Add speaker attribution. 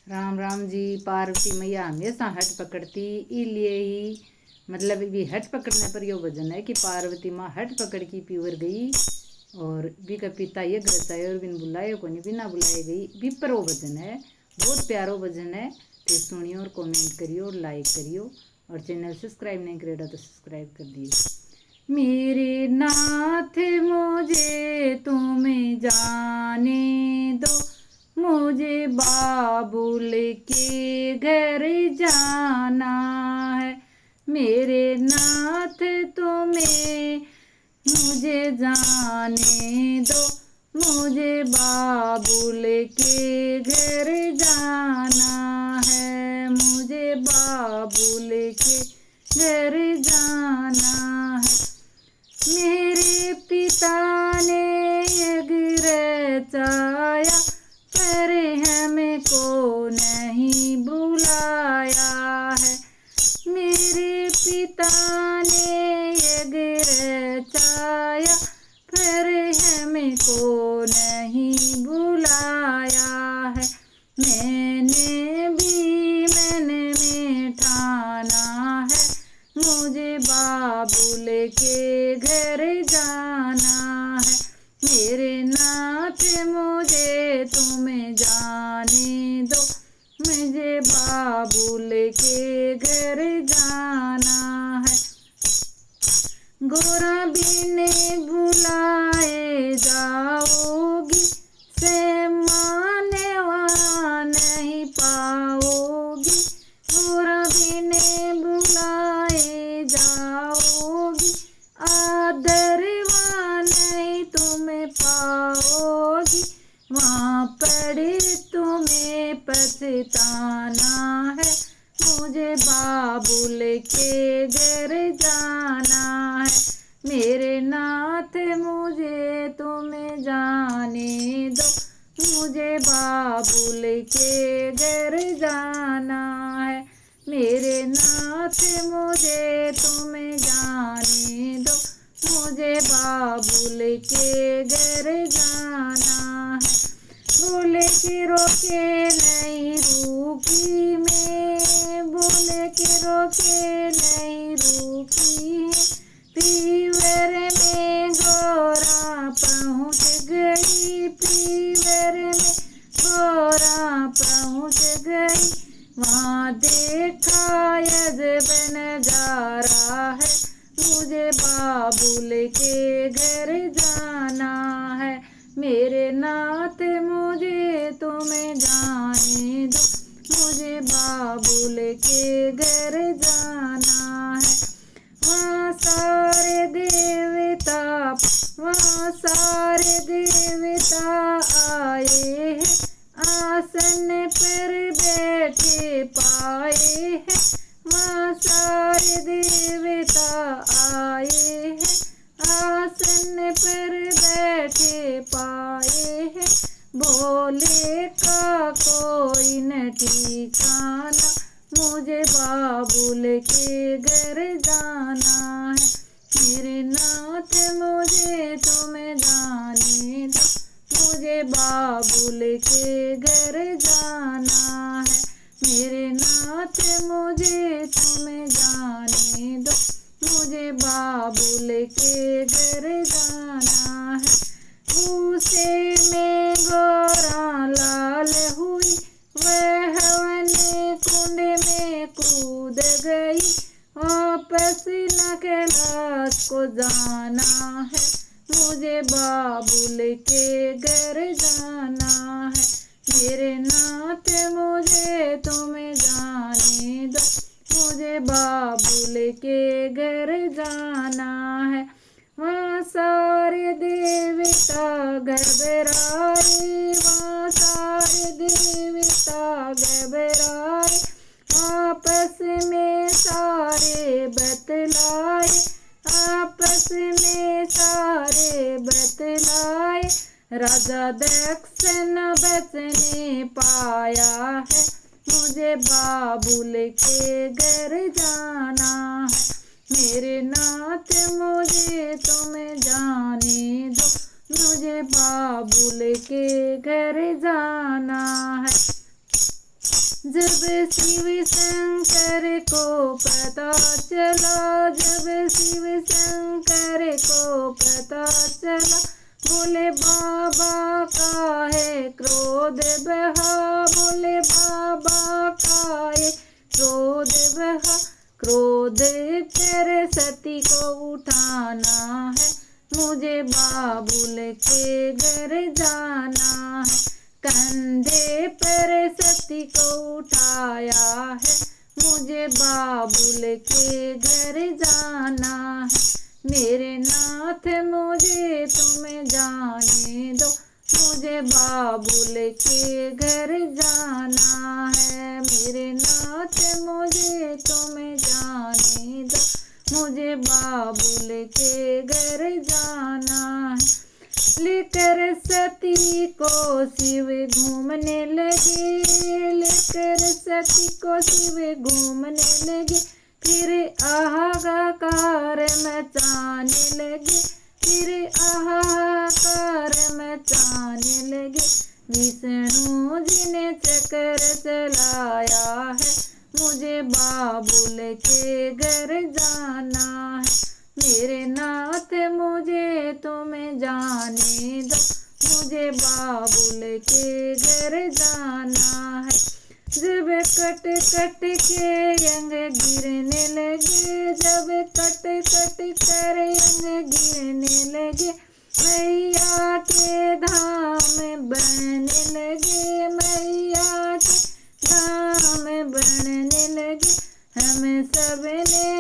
Speaker 1: राम राम जी। पार्वती मैया हमेशा हट पकड़ती, इसलिए ही मतलब भी हट पकड़ने पर यो भजन है कि पार्वती माँ हट पकड़ की पीवर गई और भी का पिता ये ग्रत है और बिन बुलाए को नहीं बिना बुलाए गई भी पर वो भजन है। बहुत प्यारो भजन है। तो सुनियो और कमेंट करियो और लाइक करियो और चैनल सब्सक्राइब नहीं करेगा तो सब्सक्राइब कर दिए। मेरे नाथ मुझे तुम्हें जाने दो, मुझे बाबुल के घर जाना है। मेरे नाथ तुम्हें मुझे जाने दो, मुझे बाबुल के घर जाना है। मुझे बाबुल के घर जाना है। मेरे पिता ने यज्ञ रचाया पर हमको नहीं बुलाया है। मेरे पिता ने यज्ञ रचाया पर हमको नहीं बुलाया है। मैंने भी मन में ठाना है, मुझे बाबुल के घर जाना है। मेरे नाथ मुझे तुम्हें जाने दो, मुझे बाबुल के घर जाना है। गोरा बिने बुलाए जाओगी, से मानवा नहीं पाओगी। गोरा बिने बुलाए जाओगी, आदरवा नहीं तुम्हें पाओगी। वहाँ पड़े तुम्हें पछताना है, मुझे बाबुल के घर जाना है। मेरे नाथ मुझे तुम्हें जाने दो, मुझे बाबुल के घर जाना है। मेरे नाथ मुझे तुम्हें जाने दो, मुझे बाबुल के घर जाना है। बोले कि रोके नहीं रुकी मैं, बोले कि रोके नहीं रुकी। पीवर में गोरा पहुँच गई, पीवर में गोरा पहुँच गई। वहाँ देखा यजब नजारा है, मुझे बाबुल के घर जाना है। मेरे नाथ मुझे तुम्हें जाने दो, मुझे बाबुल के घर जाना है। वहाँ सारे देवता, वहाँ सारे देवता आए हैं, आसन पर बैठे पाए हैं। वहाँ सारे देवता आए हैं, आसन पर बैठे पाए हैं। भोले का कोई न ठिकाना, मुझे बाबुल के घर जाना है। मेरे नाथ मुझे तुम्हें जाने दो, मुझे बाबुल के घर जाना है। मेरे नाथ मुझे तुम्हें जाने दो, मुझे बाबुल के घर जाना है। भूसे में गोरा लाल हुई, वह हवन कुंड में कूद गई। वापस न कैलाश को जाना है, मुझे बाबुल के घर जाना है। मेरे नाथ मुझे तुम्हें जाने दो, मुझे बाबुल के घर जाना है। वहाँ सारे देवता घबराए, वहाँ सारे देवता घबराए। आपस में सारे बतलाए, आपस में सारे बतलाए। राजा दक्ष न बचने पाया है, मुझे बाबुल के घर जाना है। मेरे नाथ मुझे तुम्हें जाने दो, मुझे बाबुल के घर जाना है। जब शिव शंकर को पता चला, जब शिव शंकर को पता चला, बोले बाबा का है क्रोध बहा, बोले बाबा का है क्रोध बहा। क्रोध पर सती को उठाना है, मुझे बाबुल के घर जाना है। कंधे पर सती को उठाया है, मुझे बाबुल के घर जाना है। मेरे नाथ मुझे तुम जाने दो, मुझे बाबुल के घर जाना है। मेरे नाथ मुझे तुम जाने दो, मुझे बाबुल के घर जाना है। लेकर सती को शिव घूमने लगे, लेकर सती को शिव घूमने लगे, फिर हाहाकार मचाने लगे, फिर हाहाकार मचाने लगे। विष्णु जी ने चक्र चलाया है, मुझे बाबुल के घर जाना है। मेरे नाथ मुझे तुम जाने दो, मुझे बाबुल के घर जाना है। जब कट कट के अंग गिरने लगे, जब कट कट कर अंग गिरने लगे, मैया के धाम बनने लगे, मैया के धाम बनने लगे। हम सब ने